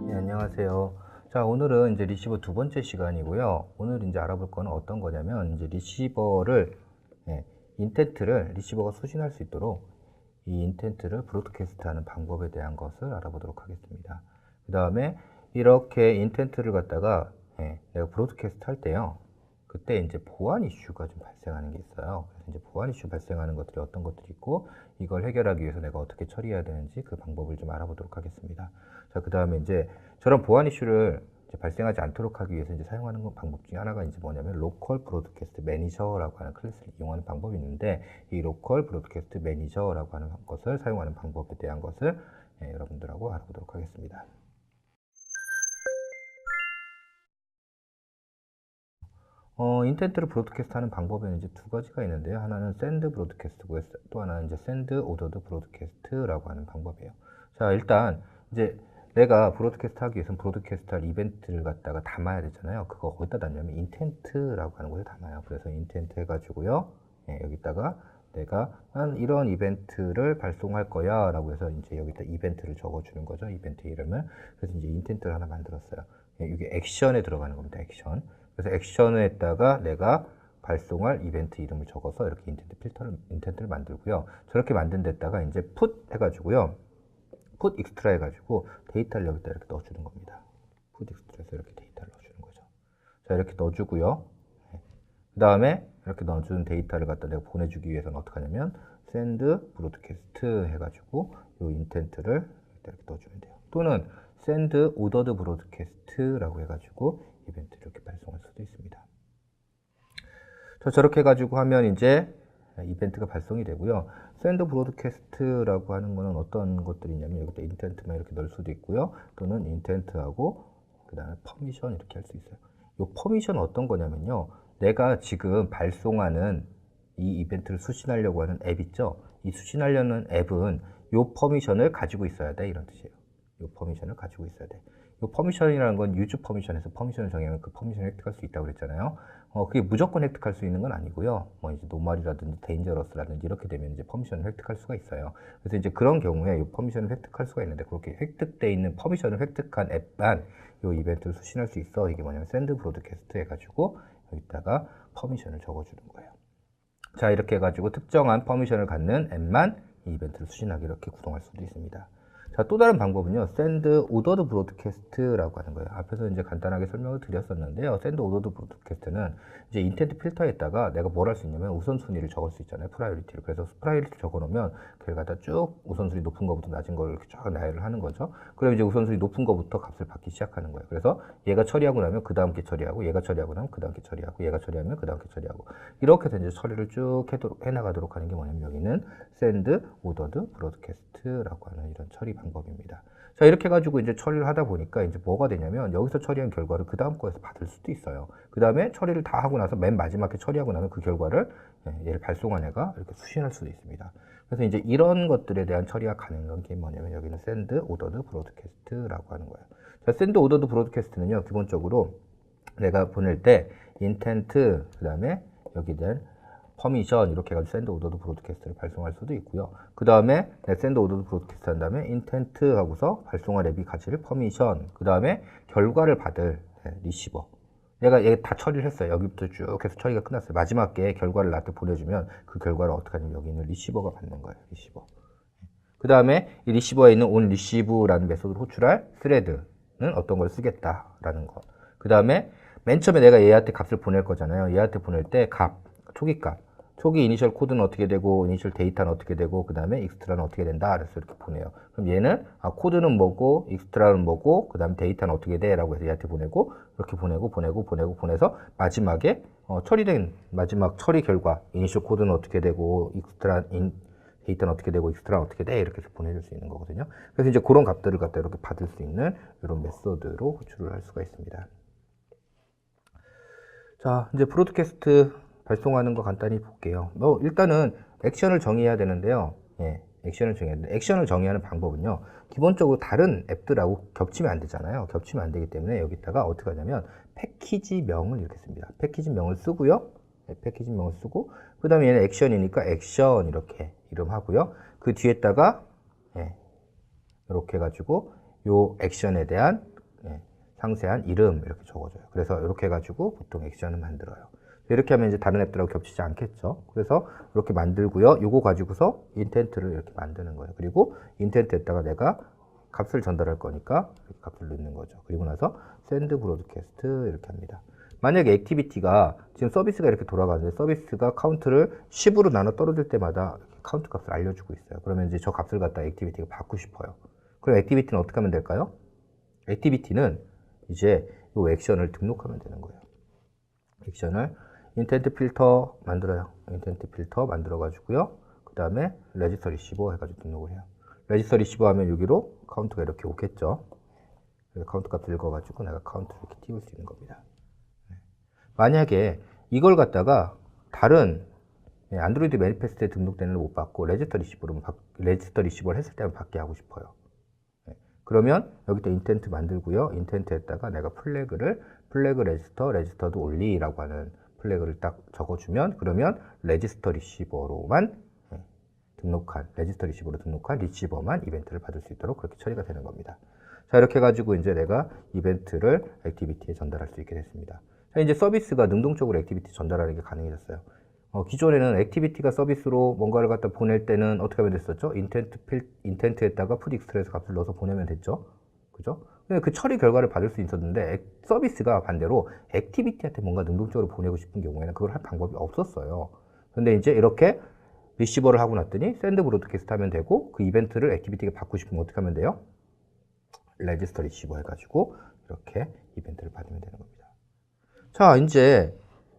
안녕하세요. 자, 오늘은 이제 리시버 두 번째 시간이고요. 오늘 이제 알아볼 거는 어떤 거냐면, 이제 리시버를, 인텐트를 리시버가 수신할 수 있도록 이 인텐트를 브로드캐스트 하는 방법에 대한 것을 알아보도록 하겠습니다. 그 다음에 이렇게 인텐트를 갖다가, 내가 브로드캐스트 할 때요. 그때 이제 보안 이슈가 좀 발생하는 게 있어요. 그래서 이제 보안 이슈 발생하는 것들이 어떤 것들이 있고, 이걸 해결하기 위해서 내가 어떻게 처리해야 되는지 그 방법을 좀 알아보도록 하겠습니다. 자, 그 다음에 이제 저런 보안 이슈를 이제 발생하지 않도록 하기 위해서 이제 사용하는 방법 중에 하나가 이제 뭐냐면 로컬 브로드캐스트 매니저라고 하는 클래스를 이용하는 방법이 있는데, 이 로컬 브로드캐스트 매니저라고 하는 것을 사용하는 방법에 대한 것을 여러분들하고 알아보도록 하겠습니다. 인텐트를 브로드캐스트 하는 방법에는 이제 두 가지가 있는데요. 하나는 샌드 브로드캐스트고 또 하나는 이제 샌드 오더드 브로드캐스트라고 하는 방법이에요. 자, 일단 이제 내가 브로드캐스트 하기 위해서는 브로드캐스트 할 이벤트를 갖다가 담아야 되잖아요. 그거 어디다 담냐면 인텐트라고 하는 곳에 담아요. 그래서 인텐트 해가지고요. 여기다가 내가 한 이런 이벤트를 발송할 거야 라고 해서 이제 여기다 이벤트를 적어주는 거죠. 이벤트 이름을. 그래서 이제 인텐트를 하나 만들었어요. 이게 액션에 들어가는 겁니다. 액션. 그래서 액션에다가 내가 발송할 이벤트 이름을 적어서 이렇게 인텐트를 만들고요. 저렇게 만든 데다가 이제 put 해가지고요. put extra 해가지고 데이터를 여기다 이렇게 넣어주는 겁니다. put extra에서 이렇게 데이터를 넣어주는 거죠. 자, 이렇게 넣어주고요. 그 다음에 이렇게 넣어준 데이터를 갖다 내가 보내주기 위해서는 어떻게 하냐면 send broadcast 해가지고 이 인텐트를 이렇게 넣어주면 돼요. 또는 send ordered broadcast라고 해가지고 이벤트를 이렇게 발송할 수도 있습니다. 자, 저렇게 해가지고 하면 이제 이벤트가 발송이 되고요. 샌드 브로드캐스트라고 하는 거는 어떤 것들이 있냐면 여기다 인텐트만 이렇게 넣을 수도 있고요. 또는 인텐트하고 그 다음에 퍼미션 이렇게 할 수 있어요. 이 퍼미션은 어떤 거냐면요. 내가 지금 발송하는 이 이벤트를 수신하려고 하는 앱 있죠. 이 수신하려는 앱은 이 퍼미션을 가지고 있어야 돼, 이런 뜻이에요. 이 퍼미션을 가지고 있어야 돼. 이 퍼미션이라는 건 유즈 퍼미션에서 퍼미션을 정하면 그 퍼미션을 획득할 수 있다고 그랬잖아요. 그게 무조건 획득할 수 있는 건 아니고요. 뭐 이제 노멀이라든지 데인저러스라든지 이렇게 되면 이제 퍼미션을 획득할 수가 있어요. 그래서 이제 그런 경우에 이 퍼미션을 획득할 수가 있는데, 그렇게 획득되어 있는 퍼미션을 획득한 앱만 이 이벤트를 수신할 수 있어. 이게 뭐냐면 샌드 브로드캐스트 해가지고 여기다가 퍼미션을 적어주는 거예요. 자, 이렇게 해가지고 특정한 퍼미션을 갖는 앱만 이 이벤트를 수신하게 이렇게 구동할 수도 있습니다. 자, 또 다른 방법은요, send ordered broadcast라고 하는 거예요. 앞에서 이제 간단하게 설명을 드렸었는데요. send ordered broadcast는 이제 인텐트 필터에다가 내가 뭘 할 수 있냐면 우선순위를 적을 수 있잖아요. 프라이오리티를. 그래서 프라이오리티 적어 놓으면 그걸 갖다 쭉 우선순위 높은 거부터 낮은 걸 이렇게 쫙 나열을 하는 거죠. 그럼 이제 우선순위 높은 거부터 값을 받기 시작하는 거예요. 그래서 얘가 처리하고 나면 그 다음 게 처리하고, 얘가 처리하고 나면 그 다음 게 처리하고, 얘가 처리하면 그 다음 게 처리하고, 이렇게 해서 이제 처리를 쭉 해나가도록 하는 게 뭐냐면 여기는 send ordered broadcast라고 하는 이런 처리 방법입니다. 자, 이렇게 해가지고 이제 처리를 하다 보니까 이제 뭐가 되냐면 여기서 처리한 결과를 그 다음 거에서 받을 수도 있어요. 그 다음에 처리를 다 하고 나서 맨 마지막에 처리하고 나면 그 결과를 얘를 발송한 애가 이렇게 수신할 수도 있습니다. 그래서 이제 이런 것들에 대한 처리가 가능한 게 뭐냐면 여기는 send ordered broadcast라고 하는 거예요. 자, send ordered broadcast는요, 기본적으로 내가 보낼 때 intent, 그 다음에 여기 된 퍼미션 이렇게 해가지고 send ordered broadcast를 발송할 수도 있고요. 그 다음에 send ordered broadcast 한 다음에 intent 하고서 발송할 앱이 가질 퍼미션, 그 다음에 결과를 받을 리시버. 얘가 다 처리를 했어요. 여기부터 쭉 해서 처리가 끝났어요. 마지막에 결과를 나한테 보내주면 그 결과를 어떻게 하냐면 여기 있는 리시버가 받는 거예요. 리시버. 그 다음에 이 리시버에 있는 onReceive라는 메소드를 호출할 thread는 어떤 걸 쓰겠다라는 거. 그 다음에 맨 처음에 내가 얘한테 값을 보낼 거잖아요. 얘한테 보낼 때 초기 값. 초기 이니셜 코드는 어떻게 되고, 이니셜 데이터는 어떻게 되고, 그 다음에 익스트라는 어떻게 된다. 그래서 이렇게 보내요. 그럼 얘는, 코드는 뭐고, 익스트라는 뭐고, 그 다음에 데이터는 어떻게 돼. 라고 해서 얘한테 보내고, 이렇게 보내서, 마지막에, 처리된 마지막 처리 결과, 이니셜 코드는 어떻게 되고, 데이터는 어떻게 되고, 익스트라는 어떻게 돼. 이렇게 해서 보내줄 수 있는 거거든요. 그래서 이제 그런 값들을 갖다 이렇게 받을 수 있는 이런 메소드로 호출을 할 수가 있습니다. 자, 이제 브로드캐스트 발송하는 거 간단히 볼게요. 일단은 액션을 정의해야 되는데요. 액션을 정의해야 되는데, 액션을 정의하는 방법은요. 기본적으로 다른 앱들하고 겹치면 안 되잖아요. 겹치면 안 되기 때문에 여기다가 어떻게 하냐면 패키지명을 이렇게 씁니다. 패키지명을 쓰고요. 네, 패키지명을 쓰고 그 다음에 얘는 액션이니까 액션 이렇게 이름하고요. 그 뒤에다가 네, 이렇게 해가지고 요 액션에 대한 네, 상세한 이름 이렇게 적어줘요. 그래서 이렇게 해가지고 보통 액션을 만들어요. 이렇게 하면 이제 다른 앱들하고 겹치지 않겠죠. 그래서 이렇게 만들고요. 요거 가지고서 인텐트를 이렇게 만드는 거예요. 그리고 인텐트에다가 내가 값을 전달할 거니까 이렇게 값을 넣는 거죠. 그리고 나서 send broadcast 이렇게 합니다. 만약에 액티비티가 지금 서비스가 이렇게 돌아가는데 서비스가 카운트를 10으로 나눠 떨어질 때마다 카운트 값을 알려주고 있어요. 그러면 이제 저 값을 갖다 액티비티가 받고 싶어요. 그럼 액티비티는 어떻게 하면 될까요? 액티비티는 이제 이 액션을 등록하면 되는 거예요. 액션을 인텐트 필터 만들어요. 인텐트 필터 만들어 가지고요. 그 다음에 레지스터 리시버 해가지고 등록을 해요. 레지스터 리시버 하면 여기로 카운트가 이렇게 오겠죠. 그래서 카운트 값을 읽어가지고 내가 카운트를 이렇게 띄울 수 있는 겁니다. 만약에 이걸 갖다가 다른 안드로이드 매니페스트에 등록되는 걸 못 받고 레지스터 리시버를 했을 때만 받게 하고 싶어요. 그러면 여기다 인텐트 만들고요. 인텐트에다가 내가 플래그 레지스터도 올리라고 하는 플래그를 딱 적어주면 그러면 레지스터 리시버로 등록한 리시버만 이벤트를 받을 수 있도록 그렇게 처리가 되는 겁니다. 자, 이렇게 해가지고 이제 내가 이벤트를 액티비티에 전달할 수 있게 됐습니다. 자, 이제 서비스가 능동적으로 액티비티 전달하는 게 가능해졌어요. 기존에는 액티비티가 서비스로 뭔가를 갖다 보낼 때는 어떻게 하면 됐었죠? 인텐트에다가 put extra에서 값을 넣어서 보내면 됐죠? 그죠? 그 처리 결과를 받을 수 있었는데 서비스가 반대로 액티비티한테 뭔가 능동적으로 보내고 싶은 경우에는 그걸 할 방법이 없었어요. 근데 이제 이렇게 리시버를 하고 났더니 샌드 브로드캐스트 하면 되고 그 이벤트를 액티비티가 받고 싶으면 어떻게 하면 돼요? 레지스터 리시버 해가지고 이렇게 이벤트를 받으면 되는 겁니다. 자, 이제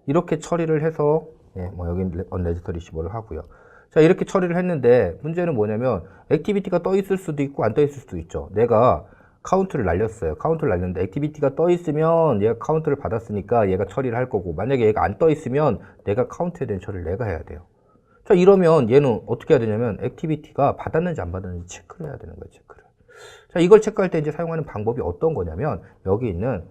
이렇게 처리를 해서 여기 레지스터 리시버를 하고요. 자, 이렇게 처리를 했는데 문제는 뭐냐면 액티비티가 떠 있을 수도 있고 안 떠 있을 수도 있죠. 내가 카운트를 날렸어요. 카운트를 날렸는데 액티비티가 떠 있으면 얘가 카운트를 받았으니까 얘가 처리를 할 거고 만약에 얘가 안 떠 있으면 내가 카운트에 대한 처리를 내가 해야 돼요. 자, 이러면 얘는 어떻게 해야 되냐면 액티비티가 받았는지 안 받았는지 체크를 해야 되는 거예요. 체크를. 자, 이걸 체크할 때 이제 사용하는 방법이 어떤 거냐면 여기 있는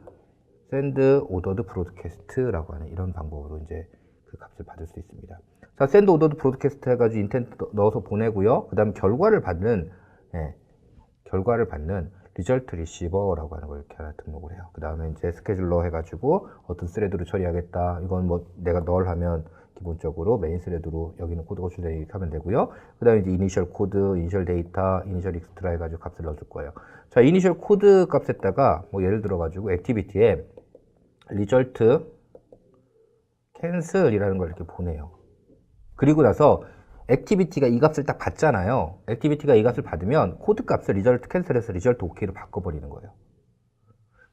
send ordered broadcast라고 하는 이런 방법으로 이제 그 값을 받을 수 있습니다. 자, send ordered broadcast 해가지고 인텐트 넣어서 보내고요. 그 다음 결과를 받는 result receiver라고 하는 걸 이렇게 하나 등록을 해요. 그 다음에 이제 스케줄러 해가지고 어떤 스레드로 처리하겠다. 이건 뭐 내가 널 하면 기본적으로 메인 스레드로 여기는 코드가 출력이 이렇게 하면 되고요. 그 다음에 이제 이니셜 코드, 이니셜 데이터, 이니셜 익스트라 해가지고 값을 넣어줄 거예요. 자, 이니셜 코드 값에다가 뭐 예를 들어가지고 액티비티에 result cancel이라는 걸 이렇게 보내요. 그리고 나서 액티비티가 이 값을 딱 받잖아요. 액티비티가 이 값을 받으면 코드 값을 result cancel에서 result ok로 바꿔버리는 거예요.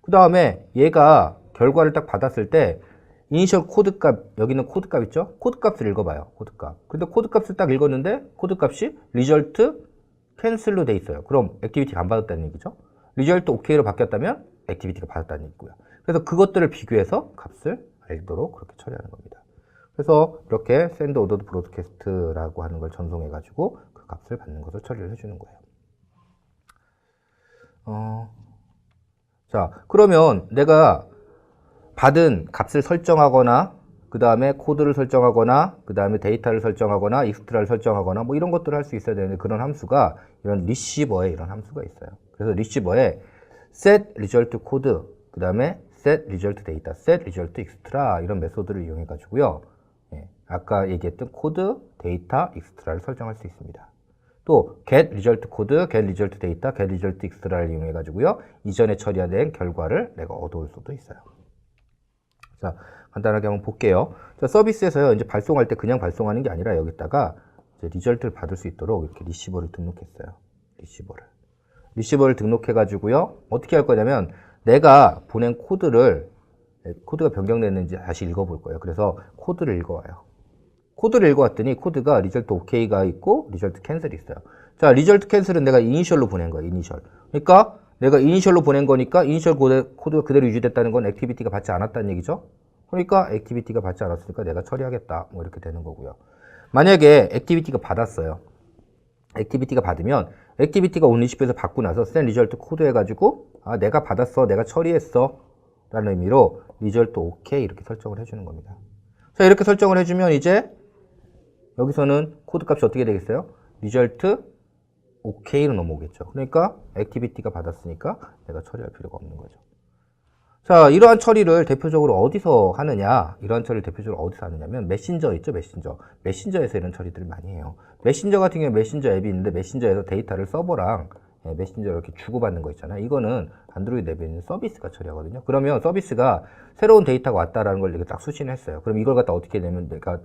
그 다음에 얘가 결과를 딱 받았을 때 이니셜 코드 값, 여기는 코드 값 있죠? 코드 값을 읽어봐요. 코드 값. 근데 코드 값을 딱 읽었는데 코드 값이 result cancel로 돼 있어요. 그럼 액티비티가 안 받았다는 얘기죠? result ok로 바뀌었다면 액티비티가 받았다는 얘기고요. 그래서 그것들을 비교해서 값을 알도록 그렇게 처리하는 겁니다. 그래서 이렇게 send ordered broadcast라고 하는 걸 전송해 가지고 그 값을 받는 것을 처리를 해주는 거예요. 자, 그러면 내가 받은 값을 설정하거나 그 다음에 코드를 설정하거나 그 다음에 데이터를 설정하거나 익스트라를 설정하거나 뭐 이런 것들을 할 수 있어야 되는데 그런 함수가 이런 리시버에 이런 함수가 있어요. 그래서 리시버에 set result code 그 다음에 set result data, set result extra 이런 메소드를 이용해 가지고요. 아까 얘기했던 코드, 데이터, 익스트라를 설정할 수 있습니다. 또 get result code, get result data, get result extra를 이용해 가지고요. 이전에 처리된 결과를 내가 얻어올 수도 있어요. 자, 간단하게 한번 볼게요. 자, 서비스에서요, 이제 발송할 때 그냥 발송하는 게 아니라 여기다가 이제 리절트를 받을 수 있도록 이렇게 리시버를 등록했어요. 리시버를 등록해 가지고요. 어떻게 할 거냐면 내가 보낸 코드가 변경됐는지 다시 읽어볼 거예요. 그래서 코드를 읽어와요. 코드를 읽어왔더니 코드가 result ok가 있고 result cancel이 있어요. 자, result cancel은 내가 이니셜로 보낸 거예요. 이니셜. 그러니까 내가 이니셜로 보낸 거니까 이니셜 코드가 그대로 유지됐다는 건 액티비티가 받지 않았다는 얘기죠. 그러니까 액티비티가 받지 않았으니까 내가 처리하겠다. 뭐 이렇게 되는 거고요. 만약에 액티비티가 받았어요. 액티비티가 받으면 액티비티가 온리시프에서 받고 나서 send result 코드 해가지고 아 내가 받았어, 내가 처리했어 라는 의미로 result OK 이렇게 설정을 해주는 겁니다. 자 이렇게 설정을 해주면 이제 여기서는 코드 값이 어떻게 되겠어요? result OK로 넘어오겠죠. 그러니까 액티비티가 받았으니까 내가 처리할 필요가 없는 거죠. 자, 이러한 처리를 대표적으로 어디서 하느냐? 이러한 처리를 대표적으로 어디서 하느냐면 메신저 있죠, 메신저. 메신저에서 이런 처리들을 많이 해요. 메신저 같은 경우에 메신저 앱이 있는데 메신저에서 데이터를 서버랑 메신저 이렇게 주고받는 거 있잖아요. 이거는 안드로이드 앱에 있는 서비스가 처리하거든요. 그러면 서비스가 새로운 데이터가 왔다라는 걸 이렇게 딱 수신을 했어요. 그럼 이걸 갖다 어떻게 내면 내가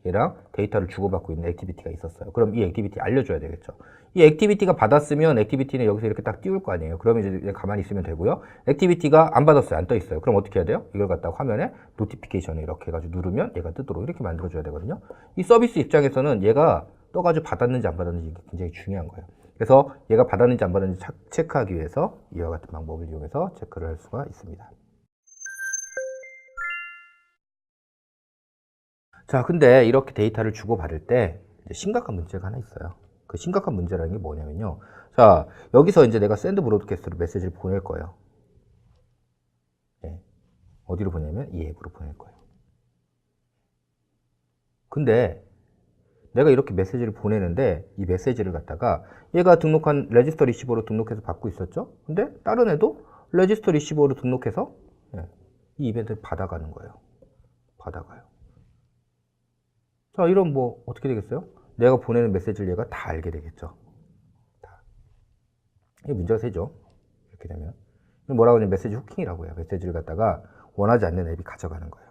얘랑 데이터를 주고받고 있는 액티비티가 있었어요. 그럼 이 액티비티 알려줘야 되겠죠. 이 액티비티가 받았으면 액티비티는 여기서 이렇게 딱 띄울 거 아니에요. 그러면 이제 그냥 가만히 있으면 되고요. 액티비티가 안 받았어요. 안 떠 있어요. 그럼 어떻게 해야 돼요? 이걸 갖다가 화면에 노티피케이션을 이렇게 해가지고 누르면 얘가 뜨도록 이렇게 만들어줘야 되거든요. 이 서비스 입장에서는 얘가 떠가지고 받았는지 안 받았는지 굉장히 중요한 거예요. 그래서 얘가 받았는지 안 받았는지 체크하기 위해서 이와 같은 방법을 이용해서 체크를 할 수가 있습니다. 자, 근데 이렇게 데이터를 주고받을 때 심각한 문제가 하나 있어요. 그 심각한 문제라는 게 뭐냐면요. 자, 여기서 이제 내가 샌드 브로드캐스트로 메시지를 보낼 거예요. 네. 어디로 보내면 이 앱으로 보낼 거예요. 근데 내가 이렇게 메시지를 보내는데 이 메시지를 갖다가 얘가 등록한 레지스터 리시버로 등록해서 받고 있었죠. 근데 다른 애도 레지스터 리시버로 등록해서 이 이벤트를 받아가는 거예요. 받아가요. 자, 이런 뭐 어떻게 되겠어요? 내가 보내는 메시지를 얘가 다 알게 되겠죠. 다. 이게 문제가 세죠. 이렇게 되면. 뭐라고 하냐면 메시지 후킹이라고 해요. 메시지를 갖다가 원하지 않는 앱이 가져가는 거예요.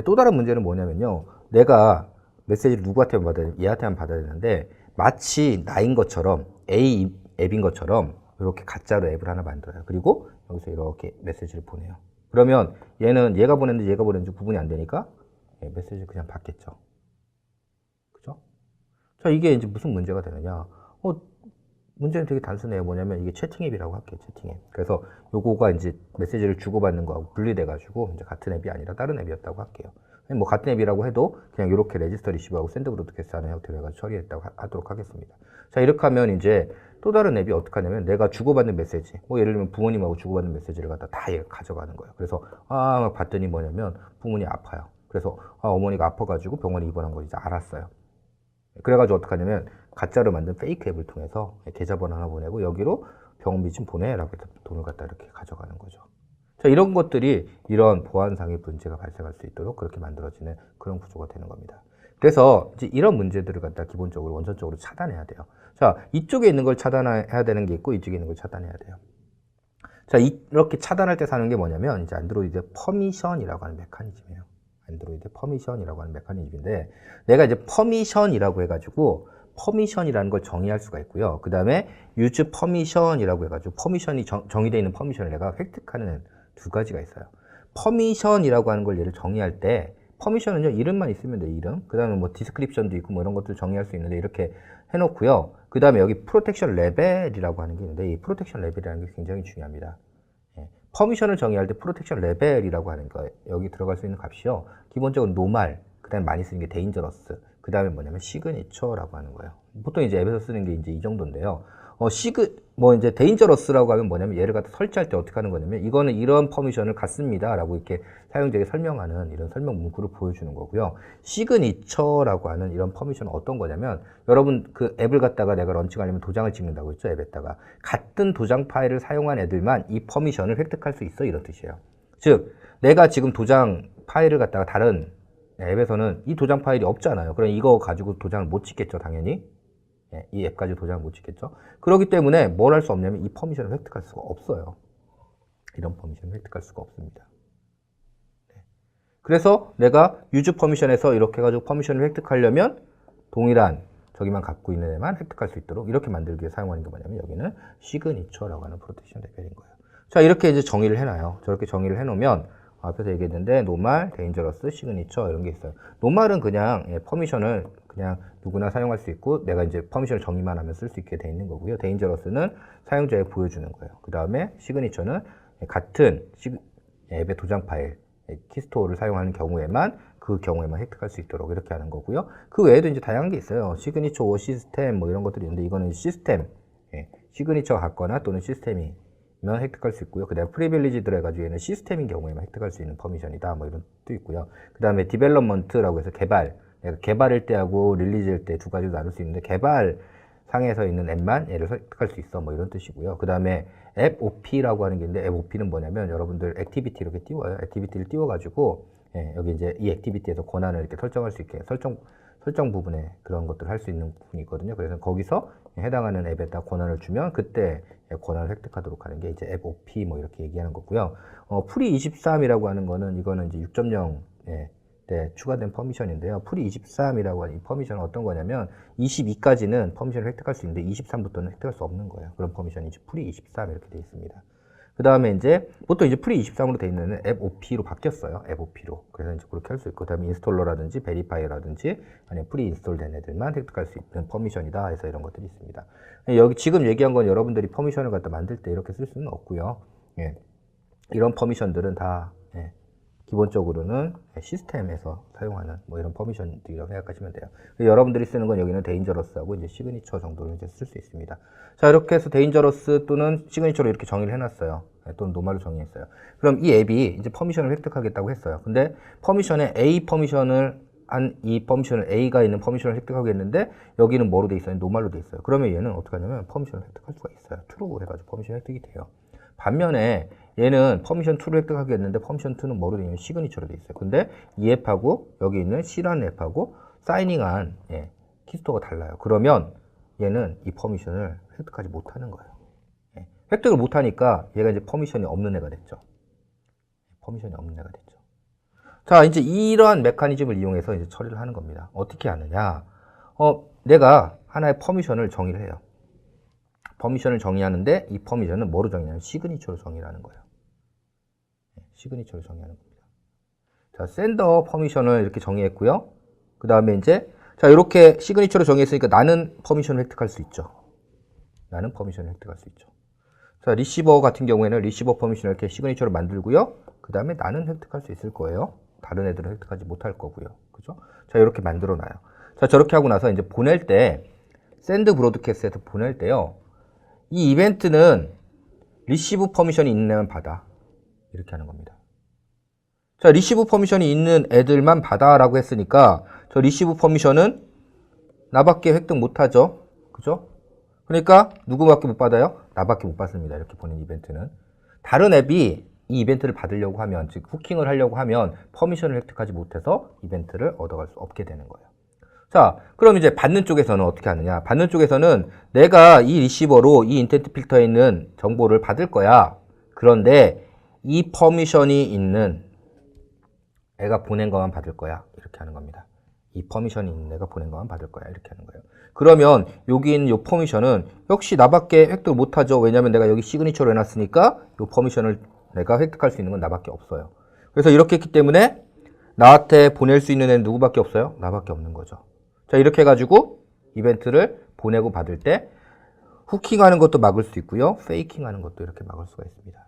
또 다른 문제는 뭐냐면요. 내가 메시지를 누구한테 받아야 되는데 얘한테만 받아야 되는데 마치 나인 것처럼 A 앱인 것처럼 이렇게 가짜로 앱을 하나 만들어요. 그리고 여기서 이렇게 메시지를 보내요. 그러면 얘는 얘가 보냈는지 얘가 보냈는지 구분이 안 되니까 메시지를 그냥 받겠죠. 그죠? 자, 이게 이제 무슨 문제가 되느냐. 문제는 되게 단순해요. 뭐냐면 이게 채팅 앱이라고 할게요. 채팅 앱. 그래서 요거가 이제 메시지를 주고받는 거하고 분리돼가지고 이제 같은 앱이 아니라 다른 앱이었다고 할게요. 뭐 같은 앱이라고 해도 그냥 이렇게 레지스터 리시브하고 샌드 브로드캐스트 하는 형태로 해가지고 처리했다고 하도록 하겠습니다. 자, 이렇게 하면 이제 또 다른 앱이 어떻게 하냐면 내가 주고받는 메시지, 뭐 예를 들면 부모님하고 주고받는 메시지를 갖다 다 얘가 가져가는 거예요. 그래서 봤더니 뭐냐면 부모님이 아파요. 그래서 어머니가 아파가지고 병원에 입원한 걸 이제 알았어요. 그래가지고 어떻게 하냐면 가짜로 만든 페이크 앱을 통해서 계좌번호 하나 보내고 여기로 병원비 좀 보내라고 해서 돈을 갖다 이렇게 가져가는 거죠. 자, 이런 것들이 이런 보안상의 문제가 발생할 수 있도록 그렇게 만들어지는 그런 구조가 되는 겁니다. 그래서 이제 이런 문제들을 갖다 기본적으로 원천적으로 차단해야 돼요. 자, 이쪽에 있는 걸 차단해야 되는 게 있고 이쪽에 있는 걸 차단해야 돼요. 자, 이렇게 차단할 때 사는 게 뭐냐면 이제 안드로이드의 퍼미션이라고 하는 메커니즘이에요. 안드로이드 퍼미션이라고 하는 메커니즘인데 내가 이제 퍼미션이라고 해가지고 퍼미션이라는 걸 정의할 수가 있고요. 그 다음에 use permission이라고 해가지고 퍼미션이 정의되어 있는 퍼미션을 내가 획득하는 두 가지가 있어요. 퍼미션이라고 하는 걸 얘를 정의할 때 퍼미션은요 이름만 있으면 돼. 이름. 그 다음에 뭐 디스크립션도 있고 뭐 이런 것들 정의할 수 있는데 이렇게 해놓고요. 그 다음에 여기 프로텍션 레벨이라고 하는 게 있는데 이 프로텍션 레벨이라는 게 굉장히 중요합니다. 퍼미션을 정의할 때 프로텍션 레벨이라고 하는 거 여기 들어갈 수 있는 값이요. 기본적으로 노말, 그 다음에 많이 쓰는 게 데인저러스, 그 다음에 뭐냐면 시그니처라고 하는 거예요. 보통 이제 앱에서 쓰는 게 이제 이 정도인데요. 이제 데인저러스라고 하면 뭐냐면 얘를 갖다 설치할 때 어떻게 하는 거냐면 이거는 이런 퍼미션을 갖습니다 라고 이렇게 사용자에게 설명하는 이런 설명 문구를 보여주는 거고요. 시그니처라고 하는 이런 퍼미션은 어떤 거냐면 여러분 그 앱을 갖다가 내가 런칭하려면 도장을 찍는다고 했죠. 앱에다가 같은 도장 파일을 사용한 애들만 이 퍼미션을 획득할 수 있어 이런 뜻이에요. 즉 내가 지금 도장 파일을 갖다가 다른 앱에서는 이 도장 파일이 없잖아요. 그럼 이거 가지고 도장을 못 찍겠죠, 당연히. 이 앱 가지고 도장을 못 찍겠죠. 그렇기 때문에 뭘 할 수 없냐면 이 퍼미션을 획득할 수가 없어요. 이런 퍼미션을 획득할 수가 없습니다. 그래서 내가 유즈 퍼미션에서 이렇게 해가지고 퍼미션을 획득하려면 동일한 저기만 갖고 있는 애만 획득할 수 있도록 이렇게 만들기 위해 사용하는 게 뭐냐면 여기는 시그니처라고 하는 프로텍션 레벨인 거예요. 자, 이렇게 이제 정의를 해놔요. 저렇게 정의를 해놓으면 앞에서 얘기했는데 노말, 데인저러스, 시그니처 이런 게 있어요. 노말은 그냥 퍼미션을 그냥 누구나 사용할 수 있고 내가 이제 퍼미션을 정의만 하면 쓸 수 있게 돼 있는 거고요. 데인저러스는 사용자에게 보여주는 거예요. 그 다음에 시그니처는 같은 앱의 도장 파일, 키스토어를 사용하는 경우에만 그 경우에만 획득할 수 있도록 이렇게 하는 거고요. 그 외에도 이제 다양한 게 있어요. 시그니처 오 시스템 뭐 이런 것들이 있는데 이거는 시스템, 시그니처 같거나 또는 시스템이면 획득할 수 있고요. 그 다음에 프리빌리지드로 해가지고 얘는 시스템인 경우에만 획득할 수 있는 퍼미션이다 뭐 이런 뜻도 있고요. 그 다음에 디벨롭먼트라고 해서 개발, 개발일 때하고 릴리즈일 때 두 가지로 나눌 수 있는데 개발 상에서 있는 앱만 얘를 획득할 수 있어 뭐 이런 뜻이고요. 그 다음에 앱 OP라고 하는 게 있는데 앱 OP는 뭐냐면 여러분들 액티비티 이렇게 띄워요. 액티비티를 띄워가지고 여기 이제 이 액티비티에서 권한을 이렇게 설정할 수 있게 설정 부분에 그런 것들을 할 수 있는 부분이 있거든요. 그래서 거기서 해당하는 앱에다 권한을 주면 그때 권한을 획득하도록 하는 게 이제 앱 OP 뭐 이렇게 얘기하는 거고요. 프리 23이라고 하는 거는 이거는 이제 6.0 때 추가된 퍼미션인데요. 프리 23이라고 하는 이 퍼미션은 어떤 거냐면 22까지는 퍼미션을 획득할 수 있는데 23부터는 획득할 수 없는 거예요. 그런 퍼미션이 이제 프리 23 이렇게 되어 있습니다. 그 다음에 이제 보통 이제 프리 23으로 되어 있는 앱 OP로 바뀌었어요. 앱 OP로. 그래서 이제 그렇게 할 수 있고, 그 다음에 인스톨러라든지 베리파이어라든지 아니면 프리 인스톨 된 애들만 획득할 수 있는 퍼미션이다 해서 이런 것들이 있습니다. 여기 지금 얘기한 건 여러분들이 퍼미션을 갖다 만들 때 이렇게 쓸 수는 없고요. 이런 퍼미션들은 다 기본적으로는 시스템에서 사용하는 뭐 이런 퍼미션들이라고 생각하시면 돼요. 여러분들이 쓰는 건 여기는 데인저러스하고 이제 시그니처 정도로 이제 쓸 수 있습니다. 자, 이렇게 해서 데인저러스 또는 시그니처로 이렇게 정의를 해놨어요. 또는 노말로 정의했어요. 그럼 이 앱이 이제 퍼미션을 획득하겠다고 했어요. 근데 퍼미션에 A 퍼미션을 이 퍼미션을 A가 있는 퍼미션을 획득하겠는데 여기는 뭐로 돼 있어요? 노말로 돼 있어요. 그러면 얘는 어떻게 하냐면 퍼미션을 획득할 수가 있어요. true 해가지고 퍼미션 획득이 돼요. 반면에 얘는 퍼미션 2를 획득하겠는데 퍼미션 2는 뭐로 되어 있냐면 시그니처로 되어 있어요. 근데 이 앱하고 여기 있는 C라는 앱하고 사이닝한 키스토어가 달라요. 그러면 얘는 이 퍼미션을 획득하지 못하는 거예요. 획득을 못하니까 얘가 이제 퍼미션이 없는 애가 됐죠. 퍼미션이 없는 애가 됐죠. 자, 이제 이러한 메커니즘을 이용해서 이제 처리를 하는 겁니다. 어떻게 하느냐? 내가 하나의 퍼미션을 정의를 해요. 퍼미션을 정의하는데 이 퍼미션은 뭐로 정의하냐면 시그니처로 정의를 하는 거예요. 시그니처로 정의하는 겁니다. 자, 샌더 퍼미션을 이렇게 정의했고요. 그 다음에 이제 자, 이렇게 시그니처로 정의했으니까 나는 퍼미션을 획득할 수 있죠. 나는 퍼미션을 획득할 수 있죠. 자, 리시버 같은 경우에는 리시버 퍼미션을 이렇게 시그니처로 만들고요. 그 다음에 나는 획득할 수 있을 거예요. 다른 애들은 획득하지 못할 거고요. 그죠? 자, 이렇게 만들어 놔요. 자, 저렇게 하고 나서 이제 보낼 때 샌드 브로드캐스트에서 보낼 때요. 이 이벤트는 리시브 퍼미션이 있는 애만 받아. 이렇게 하는 겁니다. 자, 리시브 퍼미션이 있는 애들만 받아라고 했으니까 저 리시브 퍼미션은 나밖에 획득 못하죠. 그죠? 그러니까 누구밖에 못 받아요? 나밖에 못 받습니다. 이렇게 보낸 이벤트는. 다른 앱이 이 이벤트를 받으려고 하면, 즉 후킹을 하려고 하면 퍼미션을 획득하지 못해서 이벤트를 얻어갈 수 없게 되는 거예요. 자, 그럼 이제 받는 쪽에서는 어떻게 하느냐? 받는 쪽에서는 내가 이 리시버로 이 인텐트 필터에 있는 정보를 받을 거야. 그런데 이 퍼미션이 있는 애가 보낸 것만 받을 거야. 이렇게 하는 겁니다. 이 퍼미션이 있는 애가 보낸 것만 받을 거야. 이렇게 하는 거예요. 그러면 여기 있는 이 퍼미션은 역시 나밖에 획득을 못하죠. 왜냐면 내가 여기 시그니처로 해놨으니까 이 퍼미션을 내가 획득할 수 있는 건 나밖에 없어요. 그래서 이렇게 했기 때문에 나한테 보낼 수 있는 애는 누구밖에 없어요? 나밖에 없는 거죠. 자, 이렇게 해가지고 이벤트를 보내고 받을 때 후킹하는 것도 막을 수 있고요. 페이킹하는 것도 이렇게 막을 수가 있습니다.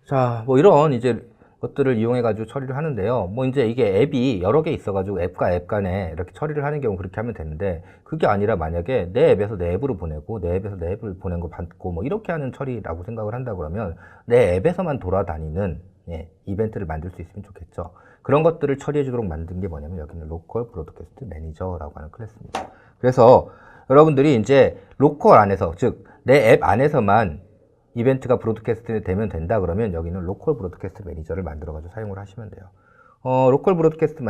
자, 뭐 이런 이제 것들을 이용해가지고 처리를 하는데요. 뭐 이제 이게 앱이 여러 개 있어가지고 앱과 앱 간에 이렇게 처리를 하는 경우 그렇게 하면 되는데 그게 아니라 만약에 내 앱에서 내 앱으로 보내고 내 앱에서 내 앱을 보낸 거 받고 뭐 이렇게 하는 처리라고 생각을 한다 그러면 내 앱에서만 돌아다니는 이벤트를 만들 수 있으면 좋겠죠. 그런 것들을 처리해 주도록 만든 게 뭐냐면 여기는 로컬 브로드캐스트 매니저라고 하는 클래스입니다. 그래서 여러분들이 이제 로컬 안에서 즉 내 앱 안에서만 이벤트가 브로드캐스트 되면 된다 그러면 여기는 로컬 브로드캐스트 매니저를 만들어 가지고 사용을 하시면 돼요. 로컬 브로드캐스트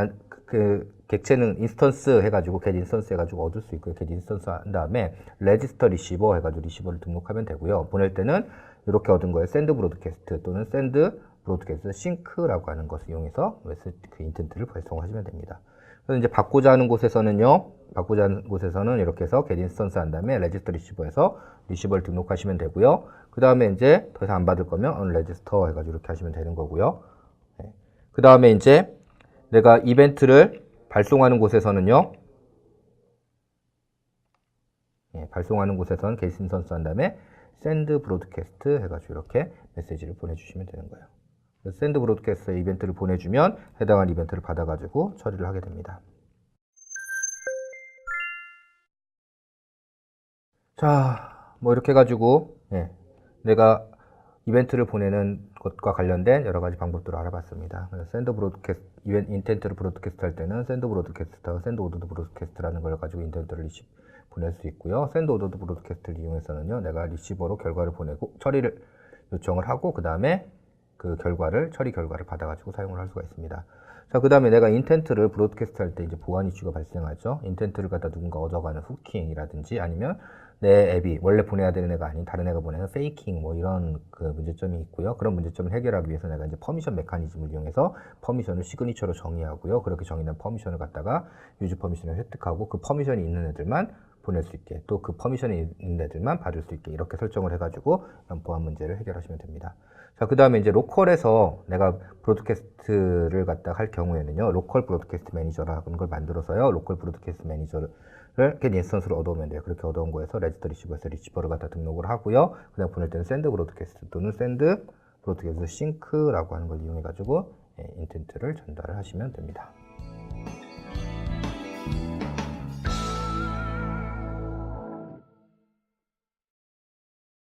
객체는 인스턴스 해가지고 get 인스턴스 해가지고 얻을 수 있고요. get 인스턴스 한 다음에 register receiver 해가지고 리시버를 등록하면 되고요. 보낼 때는 이렇게 얻은 거예요. send broadcast 또는 send broadcast sync라고 하는 것을 이용해서 그 인텐트를 발송하시면 됩니다. 그래서 이제 받고자 하는 곳에서는요. 받고자 하는 곳에서는 이렇게 해서 get instance 한 다음에 register receiver에서 리시버를 등록하시면 되고요. 그 다음에 이제 더 이상 안 받을 거면 unregister 해가지고 이렇게 하시면 되는 거고요. 그 다음에 이제 내가 이벤트를 발송하는 곳에서는요. 발송하는 곳에서는 get instance 한 다음에 send broadcast 해가지고 이렇게 메시지를 보내주시면 되는 거예요. send broadcast에 이벤트를 보내주면 해당한 이벤트를 받아가지고 처리를 하게 됩니다. 자, 뭐 이렇게 해가지고 내가 이벤트를 보내는 것과 관련된 여러 가지 방법들을 알아봤습니다. 샌드 브로드캐스트, 이벤트 인텐트를 브로드캐스트 할 때는 샌드 브로드캐스트와 샌드 오더드 브로드캐스트라는 걸 가지고 인텐트를 보낼 수 있고요. 샌드 오더드 브로드캐스트를 이용해서는요, 내가 리시버로 결과를 보내고 처리를 요청을 하고 그 다음에 그 처리 결과를 받아가지고 사용을 할 수가 있습니다. 자, 그 다음에 내가 인텐트를 브로드캐스트 할 때 이제 보안 이슈가 발생하죠. 인텐트를 갖다 누군가 얻어가는 후킹이라든지 아니면 내 앱이 원래 보내야 되는 애가 아닌 다른 애가 보내는 페이킹 뭐 이런 그 문제점이 있고요. 그런 문제점을 해결하기 위해서 내가 이제 퍼미션 메커니즘을 이용해서 퍼미션을 시그니처로 정의하고요. 그렇게 정의된 퍼미션을 갖다가 유즈 퍼미션을 획득하고 그 퍼미션이 있는 애들만 보낼 수 있게 또 그 퍼미션이 있는 애들만 받을 수 있게 이렇게 설정을 해가지고 이런 보안 문제를 해결하시면 됩니다. 자, 그 다음에 이제 로컬에서 내가 브로드캐스트를 갖다 할 경우에는요, 로컬 브로드캐스트 매니저라는 걸 만들어서요, 로컬 브로드캐스트 매니저를 겟 인스턴스로 얻어오면 돼요. 그렇게 얻어온 거에서 레지스터 리시버에서 리시버를 갖다 등록을 하고요. 그다음 보낼 때는 샌드 브로드캐스트 또는 샌드 브로드캐스트 싱크라고 하는 걸 이용해가지고 인텐트를 전달을 하시면 됩니다.